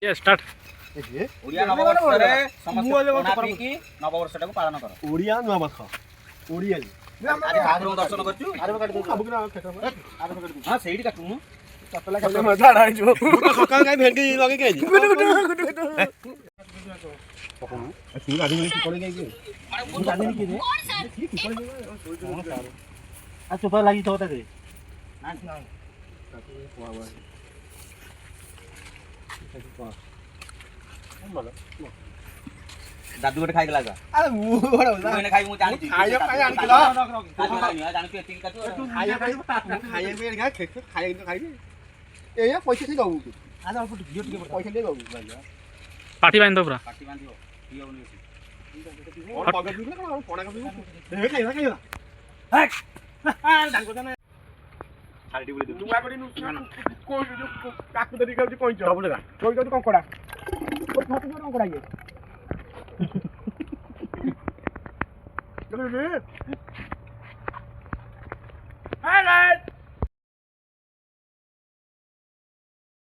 ये स्टार्ट ओडिया नववर्षरे समस्त की नववर्षटाକୁ ପାଳନ କର ओडिया नुआ बख ओडिया ଆଜି ଠାକୁରଙ୍କୁ ଦର୍ଶନ କରୁଛୁ आरे काट दे अब ना खेत में ହଁ ସେଇଠି କାଟୁ ମୁଁ चपला खाने मजा आ रहा है जो सकाळ काय भेंडी लगे के जी गुड तू गाड़ी में की पड़े गई तू गाड़ी में की रे आ चुपा लगी तो रे ନା ଦାଦୁ ଗୋଟେ ଖାଇଗଲା ଯା अरे मुंह बड़ा ମୁଁ ଏନେ ଖାଇବି ମୁଁ ଜାଣିଛି ଖାଇବା ପାଇଁ ଆଣିଥିଲ ଜାଣିଛୁ ଏତିକି କାଟୁ ଖାଇବା ପାଇଁ ଖାଇବା ପାଇଁ ଗା ଖାଇବା ତ ଖାଇବି ଏୟା ପଇସା ଠି ଦବୁ ତୁ ଆରେ ଅଳ୍ପ ଝିଅ ଟିକେ ପଇସା ଟିକେ ଦବୁ पार्टी बांध दो पूरा ପାଟି ବାନ୍ଧିବ ପିଅ ଉନି और पगड़ दूँ ना कोना का दूँ दे खाइबा खाइबा डांगो जाना ଛାଡ଼ି ବୋଲି नुआ करी नु को जो काकु दरी खाଉଛି କଇଁଚ ସବୁ ଲେଖା କଇଁଚ ତ କଙ୍କଡା ଓ ଛୋଟ ଛୋଟ କଙ୍କଡା ଇଏ ଚलो रे